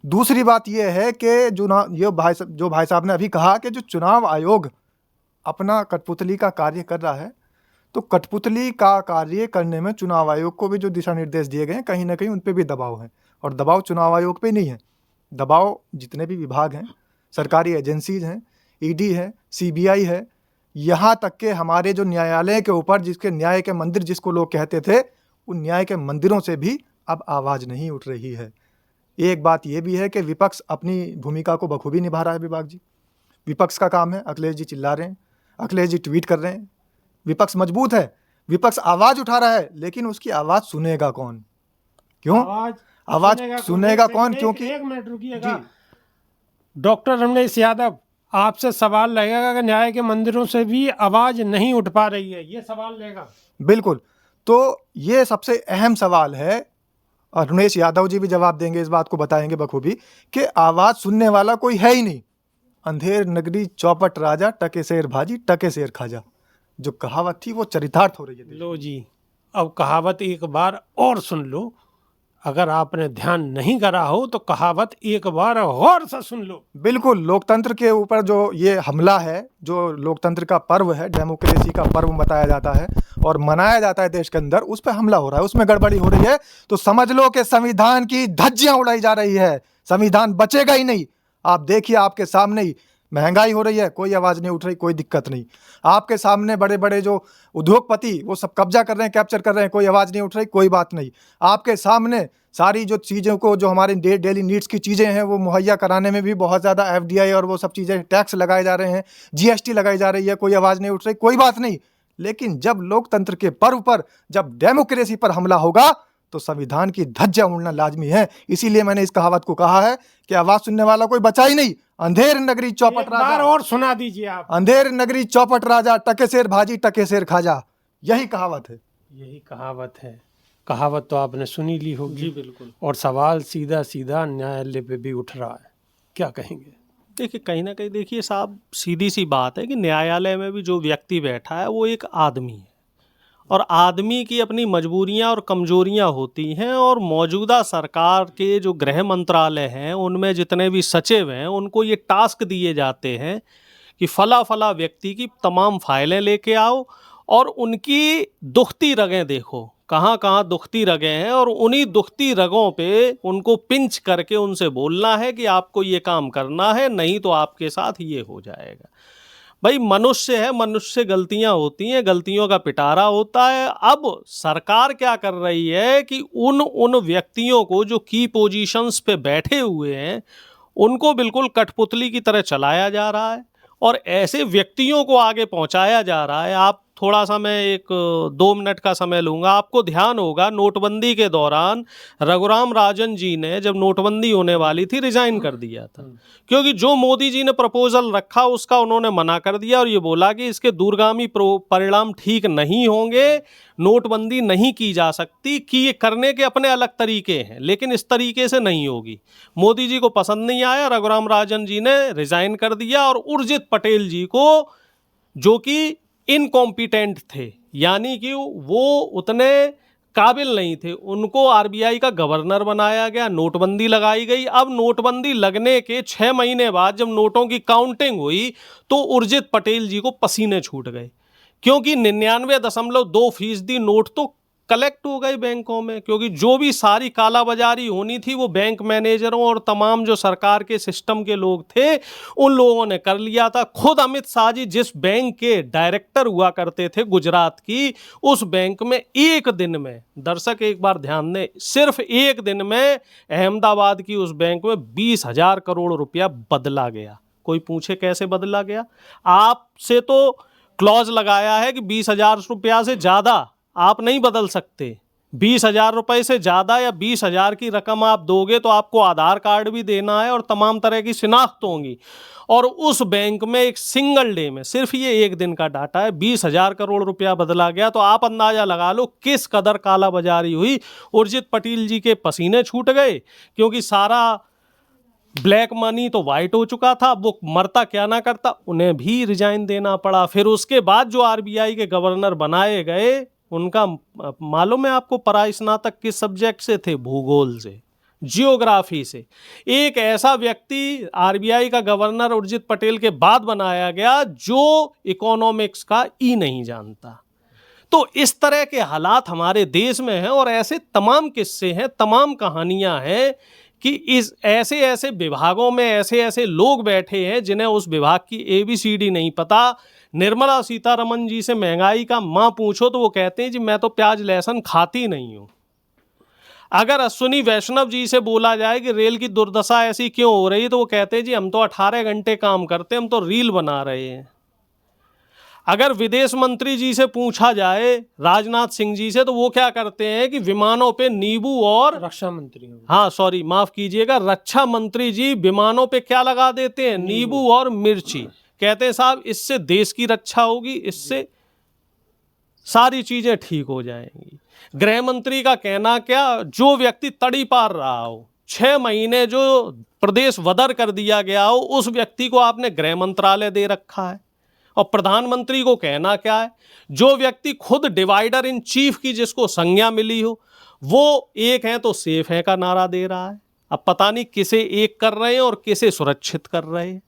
दूसरी बात यह है कि जो भाई साहब ने अभी कहा कि जो चुनाव आयोग अपना कठपुतली का कार्य कर रहा है, तो कठपुतली का कार्य करने में चुनाव आयोग को भी जो दिशा निर्देश दिए गए हैं कहीं ना कहीं उन पर भी दबाव है, और दबाव चुनाव आयोग पे नहीं है। दबाव जितने भी विभाग हैं, सरकारी एजेंसीज हैं, ईडी है, सीबीआई है, यहाँ तक के हमारे जो न्यायालय के ऊपर, जिसके न्याय के मंदिर जिसको लोग कहते थे, उन न्याय के मंदिरों से भी अब आवाज़ नहीं उठ रही है। एक बात ये भी है कि विपक्ष अपनी भूमिका को बखूबी निभा रहा है। विभाग जी, विपक्ष का काम है, अखिलेश जी चिल्ला रहे हैं, अखिलेश जी ट्वीट कर रहे हैं, विपक्ष मजबूत है, विपक्ष आवाज़ उठा रहा है, लेकिन उसकी आवाज़ सुनेगा कौन? क्यों आवाज़ सुनेगा कौन? क्योंकि एक मिनट रुकिएगा डॉक्टर रमेश यादव, आपसे सवाल लगेगा कि न्याय के मंदिरों से भी आवाज़ नहीं उठ पा रही है, ये सवाल लेगा। बिल्कुल, तो ये सबसे अहम सवाल है, और रमेश यादव जी भी जवाब देंगे, इस बात को बताएंगे बखूबी कि आवाज़ सुनने वाला कोई है ही नहीं। अंधेर नगरी चौपट राजा, टके शेर भाजी टके शेर खाजा, जो कहावत थी वो चरितार्थ हो रही है। लो जी, अब कहावत एक बार और सुन लो। अगर आपने ध्यान नहीं करा हो तो कहावत एक बार और से सुन लो। बिल्कुल, लोकतंत्र के ऊपर जो ये हमला है, जो लोकतंत्र का पर्व है, डेमोक्रेसी का पर्व बताया जाता है और मनाया जाता है देश के अंदर, उस पर हमला हो रहा है, उसमें गड़बड़ी हो रही है, तो समझ लो कि संविधान की धज्जियां उड़ाई जा रही है। संविधान बचेगा ही नहीं। आप देखिए, आपके सामने ही महंगाई हो रही है, कोई आवाज़ नहीं उठ रही, कोई दिक्कत नहीं। आपके सामने बड़े बड़े जो उद्योगपति वो सब कब्जा कर रहे हैं, कैप्चर कर रहे हैं, कोई आवाज़ नहीं उठ रही, कोई बात नहीं। आपके सामने सारी जो चीज़ों को, जो हमारे डेली नीड्स की चीज़ें हैं, वो मुहैया कराने में भी बहुत ज़्यादा एफडीआई और वो सब चीज़ें, टैक्स लगाए जा रहे हैं, जीएसटी लगाई जा रही है, कोई आवाज़ नहीं उठ रही, कोई बात नहीं। लेकिन जब लोकतंत्र के पर्व पर, जब डेमोक्रेसी पर हमला होगा, तो संविधान की धज्जियां उड़ना लाजमी है। इसीलिए मैंने इस कहावत को कहा है कि आवाज़ सुनने वाला कोई बचा ही नहीं। अंधेर नगरी चौपट एक बार राजा, और सुना दीजिए आप। अंधेर नगरी चौपट राजा, टके शेर भाजी टके शेर खाजा, यही कहावत है। यही कहावत है। कहावत तो आपने सुनी ली होगी। जी बिल्कुल। और सवाल सीधा सीधा न्यायालय पे भी उठ रहा है, क्या कहेंगे? देखिए, कहीं ना कहीं देखिए साहब, सीधी सी बात है कि न्यायालय में भी जो व्यक्ति बैठा है वो एक आदमी है, और आदमी की अपनी मजबूरियां और कमजोरियां होती हैं, और मौजूदा सरकार के जो गृह मंत्रालय हैं उनमें जितने भी सचिव हैं उनको ये टास्क दिए जाते हैं कि फला फला व्यक्ति की तमाम फाइलें लेके आओ और उनकी दुखती रगें देखो, कहाँ कहाँ दुखती रगें हैं, और उन्हीं दुखती रगों पे उनको पिंच करके उनसे बोलना है कि आपको ये काम करना है, नहीं तो आपके साथ ये हो जाएगा। भाई मनुष्य है, मनुष्य से गलतियां होती हैं, गलतियों का पिटारा होता है। अब सरकार क्या कर रही है कि उन व्यक्तियों को जो की पोजीशंस पे बैठे हुए हैं उनको बिल्कुल कठपुतली की तरह चलाया जा रहा है और ऐसे व्यक्तियों को आगे पहुंचाया जा रहा है। आप थोड़ा सा, मैं एक 2 मिनट का समय लूँगा। आपको ध्यान होगा नोटबंदी के दौरान रघुराम राजन जी ने, जब नोटबंदी होने वाली थी, रिजाइन कर दिया था, क्योंकि जो मोदी जी ने प्रपोजल रखा उसका उन्होंने मना कर दिया और ये बोला कि इसके दूरगामी परिणाम ठीक नहीं होंगे, नोटबंदी नहीं की जा सकती, कि ये करने के अपने अलग तरीके हैं लेकिन इस तरीके से नहीं होगी। मोदी जी को पसंद नहीं आया, रघुराम राजन जी ने रिजाइन कर दिया और उर्जित पटेल जी को, जो कि इनकॉम्पिटेंट थे, यानी कि वो उतने काबिल नहीं थे, उनको आरबीआई का गवर्नर बनाया गया, नोटबंदी लगाई गई। अब नोटबंदी लगने के 6 महीने बाद जब नोटों की काउंटिंग हुई तो उर्जित पटेल जी को पसीने छूट गए, क्योंकि 99.2% नोट तो कलेक्ट हो गए बैंकों में, क्योंकि जो भी सारी कालाबाजारी होनी थी वो बैंक मैनेजरों और तमाम जो सरकार के सिस्टम के लोग थे उन लोगों ने कर लिया था। खुद अमित शाह जी जिस बैंक के डायरेक्टर हुआ करते थे गुजरात की, उस बैंक में एक दिन में, दर्शक एक बार ध्यान दें, सिर्फ एक दिन में अहमदाबाद की उस बैंक में 20,000 करोड़ रुपया बदला गया। कोई पूछे कैसे बदला गया? आपसे तो क्लॉज लगाया है कि 20,000 रुपया से ज़्यादा आप नहीं बदल सकते। 20,000 रुपये से ज़्यादा या 20,000 की रकम आप दोगे तो आपको आधार कार्ड भी देना है और तमाम तरह की शिनाख्त होंगी। और उस बैंक में एक सिंगल डे में, सिर्फ ये एक दिन का डाटा है, 20,000 करोड़ रुपया बदला गया। तो आप अंदाज़ा लगा लो किस कदर काला बाजारी हुई। उर्जित पटेल जी के पसीने छूट गए क्योंकि सारा ब्लैक मनी तो वाइट हो चुका था। वो मरता क्या ना करता, उन्हें भी रिजाइन देना पड़ा। फिर उसके बाद जो आरबीआई के गवर्नर बनाए गए, उनका मालूम है आपको परास्नातक किस सब्जेक्ट से थे? भूगोल से, जियोग्राफी से। एक ऐसा व्यक्ति आरबीआई का गवर्नर उर्जित पटेल के बाद बनाया गया जो इकोनॉमिक्स का ई नहीं जानता। तो इस तरह के हालात हमारे देश में हैं और ऐसे तमाम किस्से हैं, तमाम कहानियां हैं कि इस ऐसे ऐसे विभागों में ऐसे ऐसे लोग बैठे हैं जिन्हें उस विभाग की ABCD नहीं पता। निर्मला सीतारमण जी से महंगाई का माँ पूछो तो वो कहते हैं जी मैं तो प्याज लहसुन खाती नहीं हूँ। अगर अश्विनी वैष्णव जी से बोला जाए कि रेल की दुर्दशा ऐसी क्यों हो रही है तो वो कहते हैं जी हम तो 18 घंटे काम करते हैं, हम तो रील बना रहे हैं। अगर विदेश मंत्री जी से पूछा जाए, राजनाथ सिंह जी से, तो वो क्या करते हैं कि विमानों पे नींबू और रक्षा मंत्री, हाँ सॉरी माफ कीजिएगा, रक्षा मंत्री जी विमानों पे क्या लगा देते हैं? नींबू और मिर्ची। कहते हैं साहब इससे देश की रक्षा होगी, इससे सारी चीजें ठीक हो जाएंगी। गृह मंत्री का कहना क्या, जो व्यक्ति तड़ी पार रहा हो, 6 महीने जो प्रदेश वदर कर दिया गया हो, उस व्यक्ति को आपने गृह मंत्रालय दे रखा है। और प्रधानमंत्री को कहना क्या है, जो व्यक्ति खुद डिवाइडर इन चीफ की जिसको संज्ञा मिली हो, वो एक है तो सेफ है का नारा दे रहा है। अब पता नहीं किसे एक कर रहे हैं और किसे सुरक्षित कर रहे हैं।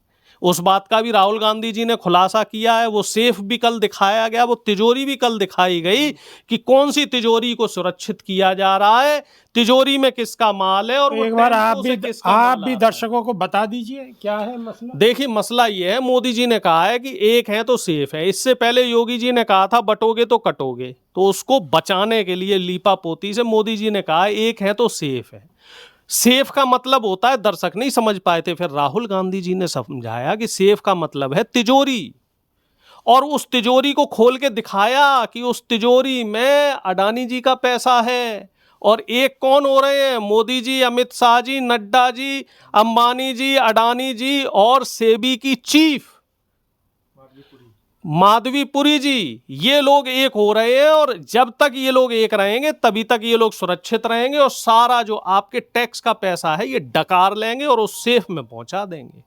उस बात का भी राहुल गांधी जी ने खुलासा किया है। वो सेफ भी कल दिखाया गया, वो तिजोरी भी कल दिखाई गई कि कौन सी तिजोरी को सुरक्षित किया जा रहा है, तिजोरी में किसका माल है। और एक बार आप भी दर्शकों को बता दीजिए क्या है मसला। देखिए मसला ये है, मोदी जी ने कहा है कि एक है तो सेफ है। इससे पहले योगी जी ने कहा था बटोगे तो कटोगे, तो उसको बचाने के लिए लीपा पोती से मोदी जी ने कहा एक है तो सेफ है। सेफ का मतलब होता है, दर्शक नहीं समझ पाए थे, फिर राहुल गांधी जी ने समझाया कि सेफ का मतलब है तिजोरी। और उस तिजोरी को खोल के दिखाया कि उस तिजोरी में अडानी जी का पैसा है। और एक कौन हो रहे हैं? मोदी जी, अमित शाह जी, नड्डा जी, अंबानी जी, अडानी जी और सेबी की चीफ माधवीपुरी जी, ये लोग एक हो रहे हैं। और जब तक ये लोग एक रहेंगे तभी तक ये लोग सुरक्षित रहेंगे और सारा जो आपके टैक्स का पैसा है ये डकार लेंगे और उस सेफ में पहुंचा देंगे।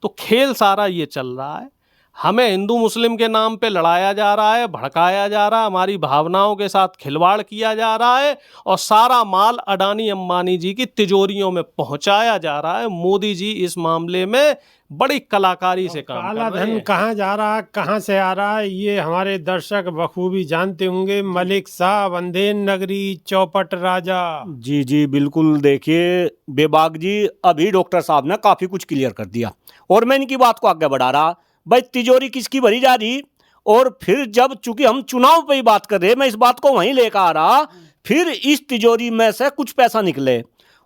तो खेल सारा ये चल रहा है। हमें हिंदू मुस्लिम के नाम पे लड़ाया जा रहा है, भड़काया जा रहा है, हमारी भावनाओं के साथ खिलवाड़ किया जा रहा है और सारा माल अडानी अंबानी जी की तिजोरियों में पहुंचाया जा रहा है। मोदी जी इस मामले में बड़ी कलाकारी से काम काला कर रहे धन हैं। कहाँ जा रहा है, कहाँ से आ रहा है, ये हमारे दर्शक बखूबी जानते होंगे। मलिक साहब, अंधेर नगरी, चौपट राजा। जी जी बिल्कुल। देखिए बेबाक जी, अभी डॉक्टर साहब ने काफी कुछ क्लियर कर दिया और मैं इनकी बात को आगे बढ़ा रहा। भाई तिजोरी किसकी भरी जा रही, और फिर जब चूंकि हम चुनाव पे ही बात कर रहे हैं, मैं इस बात को वहीं लेकर आ रहा, फिर इस तिजोरी में से कुछ पैसा निकले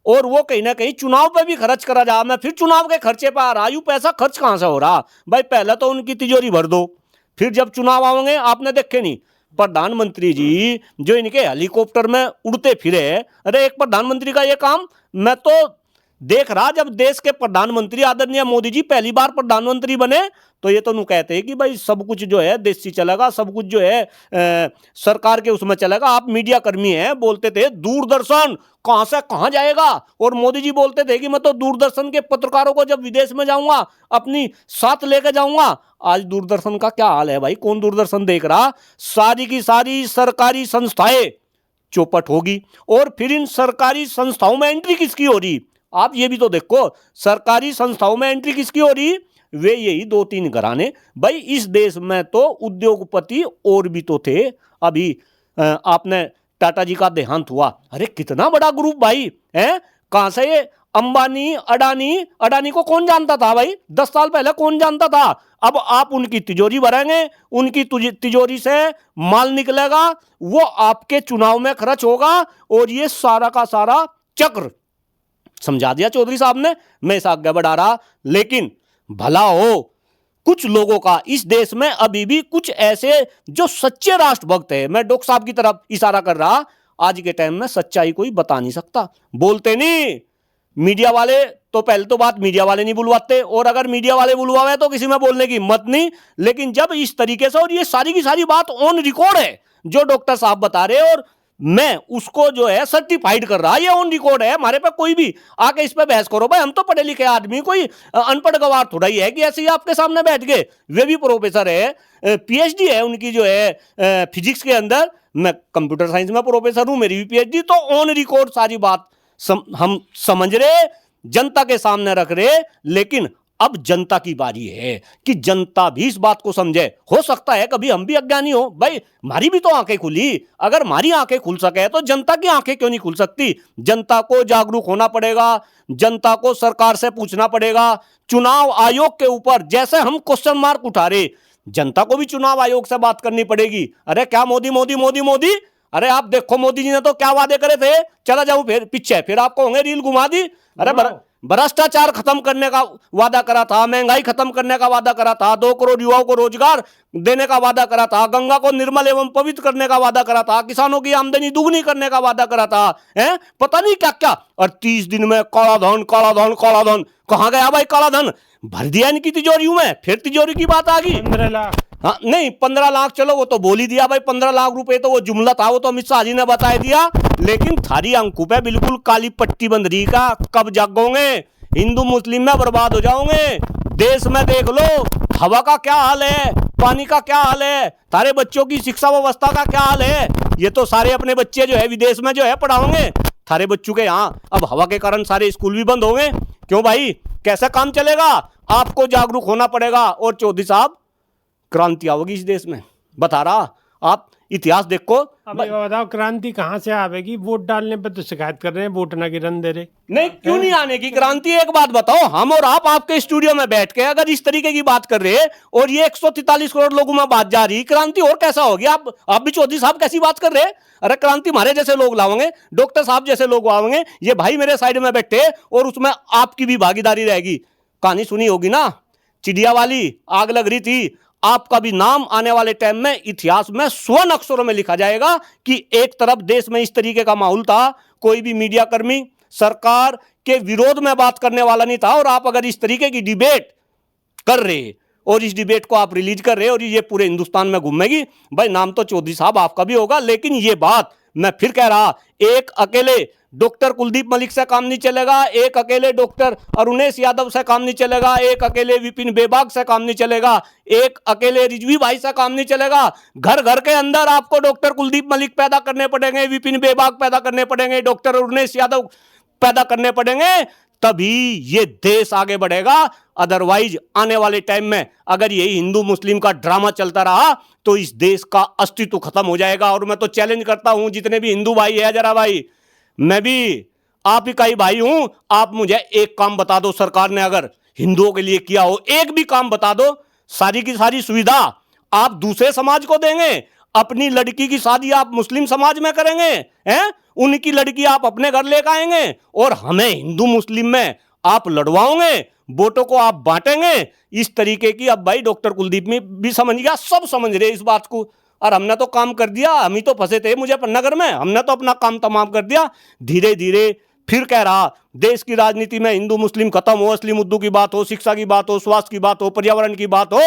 और वो कहीं ना कहीं चुनाव पे भी खर्च करा जा। मैं फिर चुनाव के खर्चे पे आ रहा, यूं पैसा खर्च कहां से हो रहा? भाई पहले तो उनकी तिजोरी भर दो, फिर जब चुनाव आओगे, आपने देखे नहीं प्रधानमंत्री जी जो इनके हेलीकॉप्टर में उड़ते फिरे, अरे एक प्रधानमंत्री का ये काम मैं तो देख रहा। जब देश के प्रधानमंत्री आदरणीय मोदी जी पहली बार प्रधानमंत्री बने तो ये तो नु कहते हैं कि भाई सब कुछ जो है देसी चलेगा, सब कुछ जो है सरकार के उसमें चलेगा। आप मीडिया कर्मी हैं, बोलते थे दूरदर्शन कहां से कहां जाएगा, और मोदी जी बोलते थे कि मैं तो दूरदर्शन के पत्रकारों को जब विदेश में जाऊंगा अपनी साथ लेकर जाऊंगा। आज दूरदर्शन का क्या हाल है भाई, कौन दूरदर्शन देख रहा? सारी की सारी सरकारी संस्थाएं चौपट होगी। और फिर इन सरकारी संस्थाओं में एंट्री किसकी हो रही? आप ये भी तो देखो, सरकारी संस्थाओं में एंट्री किसकी हो रही? वे यही 2-3 घराने। भाई इस देश में तो उद्योगपति और भी तो थे। अभी आपने टाटा जी का देहांत हुआ, अरे कितना बड़ा ग्रुप भाई है। कहां से ये अंबानी, अडानी को कौन जानता था भाई? 10 साल पहले कौन जानता था? अब आप उनकी तिजोरी भरेंगे, उनकी तिजोरी से माल निकलेगा, वो आपके चुनाव में खर्च होगा और ये सारा का सारा चक्र समझा दिया चौधरी साहब ने। मैं इसे आगे बढ़ा रहा, लेकिन भला हो कुछ लोगों का इस देश में अभी भी कुछ ऐसे जो सच्चे राष्ट्रभक्त है, मैं डॉक्टर साहब की तरफ इशारा कर रहा, आज के टाइम में सच्चाई कोई बता नहीं सकता, बोलते नहीं। मीडिया वाले तो पहले तो बात मीडिया वाले नहीं बुलवाते, और अगर मीडिया वाले बुलवावे तो किसी में बोलने की हिम्मत नहीं। लेकिन जब इस तरीके से, और ये सारी की सारी बात ऑन रिकॉर्ड है जो डॉक्टर साहब बता रहे, और मैं उसको जो है सर्टिफाइड कर रहा, ये ऑन रिकॉर्ड है। हमारे पे कोई भी आके इस पे बहस करो, भाई हम तो पढ़े लिखे आदमी, कोई अनपढ़ गवार थोड़ा ही है कि ऐसे ही आपके सामने बैठ गए। वे भी प्रोफेसर है, पीएचडी है उनकी जो है फिजिक्स के अंदर, मैं कंप्यूटर साइंस में प्रोफेसर हूं, मेरी भी पीएचडी। तो ऑन रिकॉर्ड सारी बात हम समझ रहे, जनता के सामने रख रहे। लेकिन अब जनता की बारी है कि जनता भी इस बात को समझे। हो सकता है कभी हम भी अज्ञानी हो, भाई हमारी भी तो आंखें खुली, अगर हमारी आंखें खुल सके तो जनता की आंखें क्यों नहीं खुल सकती। जनता को जागरूक होना पड़ेगा, जनता को सरकार से पूछना पड़ेगा। चुनाव आयोग के ऊपर जैसे हम क्वेश्चन मार्क उठा रहे, जनता को भी चुनाव आयोग से बात करनी पड़ेगी। अरे क्या मोदी मोदी मोदी मोदी, अरे आप देखो मोदी जी ने तो क्या वादे करे थे, चला जाऊं फिर पीछे, फिर आपको होंगे रील घुमा दी। अरे भ्रष्टाचार खत्म करने का वादा करा था, महंगाई खत्म करने का वादा करा था, 2 करोड़ युवाओं को रोजगार देने का वादा करा था, गंगा को निर्मल एवं पवित्र करने का वादा करा था, किसानों की आमदनी दुगनी करने का वादा करा था, हैं पता नहीं क्या क्या। और 30 दिन में काला धन काला धन काला धन, कहां गया भाई काला धन? भर दिया इनकी तिजोरियों में। फिर तिजोरी की बात आ गई, 15 लाख। हाँ नहीं 15 लाख, चलो वो तो बोल ही दिया भाई, 15 लाख रुपए तो वो जुमला था, वो तो अमित शाह जी ने बता दिया। लेकिन थारी आंखों पे बिल्कुल काली पट्टी बंध रही का, कब जागोगे? हिंदू मुस्लिम में बर्बाद हो जाओगे। देश में देख लो हवा का क्या हाल है, पानी का क्या हाल है, तारे बच्चों की शिक्षा व्यवस्था का क्या हाल है। ये तो सारे अपने बच्चे जो है विदेश में जो है पढ़ाओगे, थारे बच्चों के यहाँ अब हवा के कारण सारे स्कूल भी बंद होंगे। क्यों भाई, कैसा काम चलेगा? आपको जागरूक होना पड़ेगा। और चौधरी साहब, क्रांति आओगी इस देश में, बता रहा। आप इतिहास देखो। अब ये बताओ क्रांति कहाँ से आवेगी? वोट डालने पे तो शिकायत कर रहे हैं, वोट ना गिरन दे रहे। नहीं क्यों नहीं आने की क्रांति? एक बात बताओ, हम और आप आपके स्टूडियो में बैठ के अगर इस तरीके की बात कर रहे और ये 143 करोड़ लोगों में बात जा रही, क्रांति और कैसा होगी? आप भी चौधरी साहब कैसी बात कर रहे हैं? अरे क्रांति हमारे जैसे लोग लाओगे, डॉक्टर साहब जैसे लोग लाओगे, ये भाई मेरे साइड में बैठे और उसमें आपकी भी भागीदारी रहेगी। कहानी सुनी होगी ना, चिड़िया वाली, आग लग रही थी। आपका भी नाम आने वाले टाइम में इतिहास में स्वर्ण अक्षरों में लिखा जाएगा कि एक तरफ देश में इस तरीके का माहौल था, कोई भी मीडिया कर्मी सरकार के विरोध में बात करने वाला नहीं था, और आप अगर इस तरीके की डिबेट कर रहे और इस डिबेट को आप रिलीज कर रहे और ये पूरे हिंदुस्तान में घूमेगी, भाई नाम तो चौधरी साहब आपका भी होगा। लेकिन ये बात मैं फिर कह रहा, एक अकेले डॉक्टर कुलदीप मलिक से काम नहीं चलेगा, एक अकेले डॉक्टर अरुणेश यादव से काम नहीं चलेगा, एक अकेले विपिन बेबाक से काम नहीं चलेगा, एक अकेले रिजवी भाई से काम नहीं चलेगा। घर घर के अंदर आपको डॉक्टर कुलदीप मलिक पैदा करने पड़ेंगे, विपिन बेबाक पैदा करने पड़ेंगे, डॉक्टर अरुणेश यादव पैदा करने पड़ेंगे, तभी ये देश आगे बढ़ेगा। अदरवाइज आने वाले टाइम में अगर यही हिंदू मुस्लिम का ड्रामा चलता रहा तो इस देश का अस्तित्व खत्म हो जाएगा। और मैं तो चैलेंज करता हूं जितने भी हिंदू भाई है, जरा भाई, मैं भी आप ही का ही भाई हूं, आप मुझे एक काम बता दो, सरकार ने अगर हिंदुओं के लिए किया हो, एक भी काम बता दो, सारी की सारी सुविधा आप दूसरे समाज को देंगे। अपनी लड़की की शादी आप मुस्लिम समाज में करेंगे, हैं? उनकी लड़की आप अपने घर लेकर आएंगे और हमें हिंदू मुस्लिम में आप लड़वाओगे, वोटों को आप बांटेंगे। इस तरीके की अब भाई डॉक्टर कुलदीप में भी समझ गया, सब समझ रहे इस बात को। और हमने तो काम कर दिया, हम ही तो फंसे थे मुजफ्फरनगर में, हमने तो अपना काम तमाम कर दिया। धीरे धीरे फिर कह रहा, देश की राजनीति में हिंदू मुस्लिम खत्म हो, असली मुद्दों की बात हो, शिक्षा की बात हो, स्वास्थ्य की बात हो, पर्यावरण की बात हो,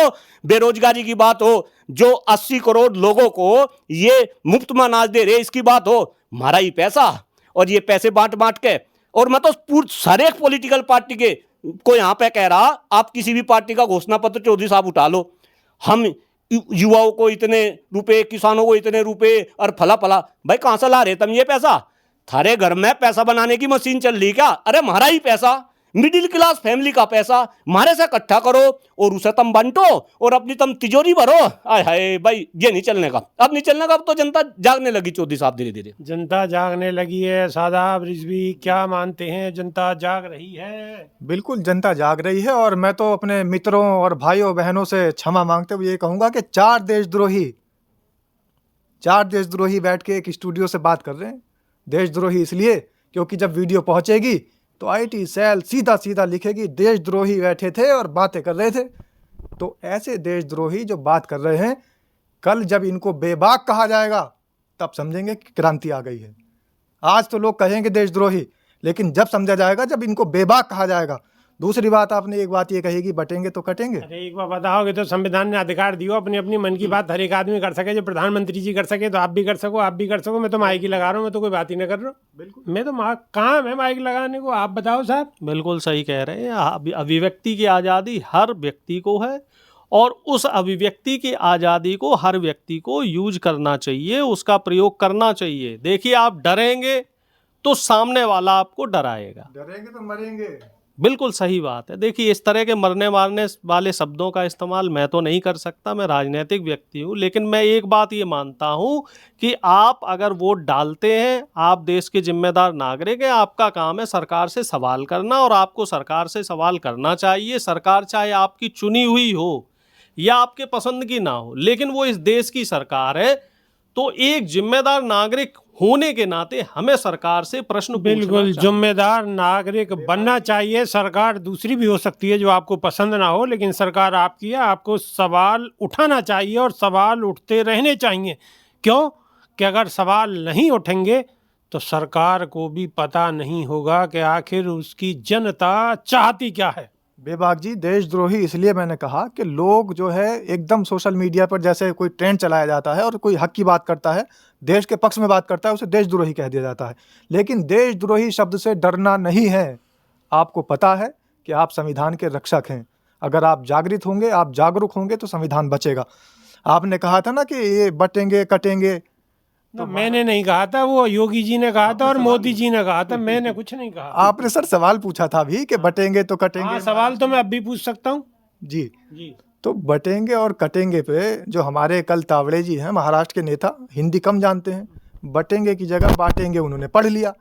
बेरोजगारी की बात हो, जो 80 करोड़ लोगों को ये मुफ्त में अनाज दे रहे इसकी बात हो, हमारा ही पैसा और ये पैसे बांट बांट के। और मैं तो सारे एक पॉलिटिकल पार्टी के को यहां पे कह रहा, आप किसी भी पार्टी का घोषणा पत्र चौधरी साहब उठा लो, हम युवाओं को इतने रुपए, किसानों को इतने रुपए और फला फला, भाई कहां से ला रहे तुम ये पैसा? थारे घर में पैसा बनाने की मशीन चल रही क्या? अरे हमारा ही पैसा, मिडिल क्लास फैमिली का पैसा हमारे से इकट्ठा करो और उसे तुम बांटो और अपनी तुम तिजोरी भरो। आय हाय भाई, ये नहीं चलने का, अब नहीं चलने का। अब तो जनता जागने लगी चौधरी साहब, धीरे धीरे जनता जागने लगी है। सादाब रिजवी, क्या मानते हैं, जनता जाग रही है? बिल्कुल जनता जाग रही है। और मैं तो अपने मित्रों और भाइयों बहनों से क्षमा मांगते हुए ये कहूंगा कि चार देशद्रोही बैठ के एक स्टूडियो से बात कर रहे हैं। देशद्रोही इसलिए क्योंकि जब वीडियो पहुंचेगी तो आईटी सेल सीधा सीधा लिखेगी देशद्रोही बैठे थे और बातें कर रहे थे। तो ऐसे देशद्रोही जो बात कर रहे हैं, कल जब इनको बेबाक कहा जाएगा तब समझेंगे कि क्रांति आ गई है। आज तो लोग कहेंगे देशद्रोही, लेकिन जब समझा जाएगा जब इनको बेबाक कहा जाएगा। दूसरी बात, आपने एक बात ये कही कि बटेंगे तो कटेंगे। अरे एक बार बताओगे तो संविधान ने अधिकार दियो अपनी अपनी मन की बात हर एक आदमी कर सके। जो प्रधानमंत्री जी कर सके तो आप भी कर सको, आप भी कर सको। मैं तो माइक ही लगा रहा हूँ, मैं तो कोई बात ही नहीं कर रहा हूँ। बिल्कुल, मैं तो कहाँ है माइक लगाने को? आप बताओ साहब। बिल्कुल सही कह रहे हैं। अभिव्यक्ति की आज़ादी हर व्यक्ति को है और उस अभिव्यक्ति की आज़ादी को हर व्यक्ति को यूज करना चाहिए, उसका प्रयोग करना चाहिए। देखिए, आप डरेंगे तो सामने वाला आपको डराएगा। डरेंगे तो मरेंगे। बिल्कुल सही बात है। देखिए, इस तरह के मरने मारने वाले शब्दों का इस्तेमाल मैं तो नहीं कर सकता, मैं राजनीतिक व्यक्ति हूँ, लेकिन मैं एक बात ये मानता हूँ कि आप अगर वोट डालते हैं, आप देश के जिम्मेदार नागरिक हैं, आपका काम है सरकार से सवाल करना और आपको सरकार से सवाल करना चाहिए। सरकार चाहे आपकी चुनी हुई हो या आपके पसंद की ना हो, लेकिन वो इस देश की सरकार है, तो एक जिम्मेदार नागरिक होने के नाते हमें सरकार से प्रश्न पूछना बिल्कुल चाहिए। जिम्मेदार नागरिक बनना चाहिए। सरकार दूसरी भी हो सकती है जो आपको पसंद ना हो, लेकिन सरकार आपकी है। आपको सवाल उठाना चाहिए और सवाल उठते रहने चाहिए। क्यों कि अगर सवाल नहीं उठेंगे तो सरकार को भी पता नहीं होगा कि आखिर उसकी जनता चाहती क्या है। बेबाक जी, देशद्रोही इसलिए मैंने कहा कि लोग जो है एकदम सोशल मीडिया पर जैसे कोई ट्रेंड चलाया जाता है और कोई हक की बात करता है, देश के पक्ष में बात करता है, उसे देशद्रोही कह दिया जाता है। लेकिन देशद्रोही शब्द से डरना नहीं है। आपको पता है कि आप संविधान के रक्षक हैं। अगर आप जागृत होंगे, आप जागरूक होंगे तो संविधान बचेगा। आपने कहा था ना कि ये बटेंगे कटेंगे, तो मैंने नहीं कहा था, वो योगी जी ने कहा था और मोदी जी ने कहा था, मैंने कुछ नहीं कहा। आपने सर सवाल पूछा था अभी कि बटेंगे तो कटेंगे। हाँ, सवाल तो मैं अब भी पूछ सकता हूँ जी। जी। तो बटेंगे और कटेंगे पे जो हमारे कल तावड़े जी हैं, महाराष्ट्र के नेता, हिंदी कम जानते हैं। बटेंगे की जगह बांटेंगे उन्होंने पढ़ लिया।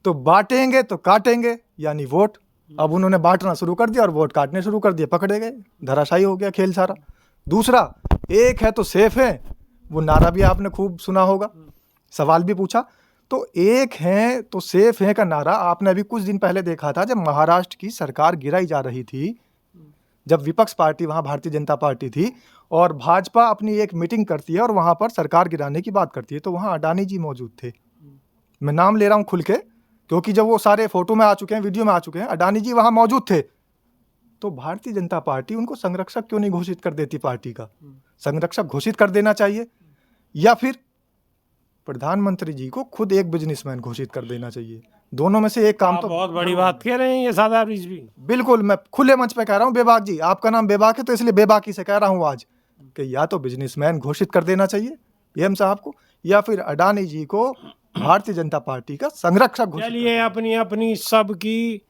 तो बांटेंगे तो काटेंगे यानी वोट। अब उन्होंने बांटना शुरू कर दिया और वोट काटने शुरू कर दिए, पकड़े गए, धराशायी हो गया खेल सारा। दूसरा, एक है तो सेफ है, वो नारा भी आपने खूब सुना होगा, सवाल भी पूछा। तो एक है तो सेफ है का नारा आपने अभी कुछ दिन पहले देखा था, जब महाराष्ट्र की सरकार गिराई जा रही थी, जब विपक्ष पार्टी वहाँ भारतीय जनता पार्टी थी और भाजपा अपनी एक मीटिंग करती है और वहाँ पर सरकार गिराने की बात करती है, तो वहाँ अडानी जी मौजूद थे। मैं नाम ले रहा हूँ खुल के, क्योंकि जब वो सारे फोटो में आ चुके हैं, वीडियो में आ चुके हैं, अडानी जी वहाँ मौजूद थे। तो भारतीय जनता पार्टी उनको संरक्षक क्यों नहीं घोषित कर देती? पार्टी का संरक्षक घोषित कर देना चाहिए, या फिर प्रधानमंत्री जी को खुद एक बिजनेसमैन घोषित कर देना चाहिए। दोनों में से एक काम तो बहुत बड़ी बात कह रहे हैं ये सादा रिजवी। बिल्कुल, मैं खुले मंच पे कह रहा हूँ बेबाक जी, आपका नाम बेबाक है तो इसलिए बेबाकी से कह रहा हूँ आज कि या तो बिजनेसमैन घोषित कर देना चाहिए पीएम साहब को, या फिर अडानी जी को भारतीय जनता पार्टी का संरक्षक घोषित। चलिए, अपनी अपनी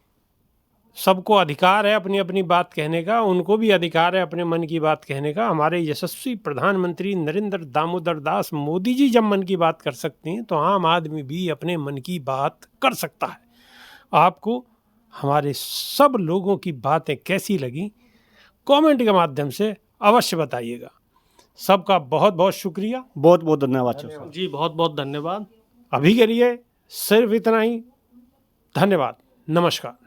सबको अधिकार है अपनी अपनी बात कहने का, उनको भी अधिकार है अपने मन की बात कहने का। हमारे यशस्वी प्रधानमंत्री नरेंद्र दामोदर दास मोदी जी जब मन की बात कर सकते हैं तो आम आदमी भी अपने मन की बात कर सकता है। आपको हमारे सब लोगों की बातें कैसी लगी कमेंट के माध्यम से अवश्य बताइएगा। सबका बहुत बहुत शुक्रिया, बहुत बहुत धन्यवाद सर। जी, बहुत बहुत धन्यवाद। अभी के लिए सिर्फ इतना ही। धन्यवाद, नमस्कार।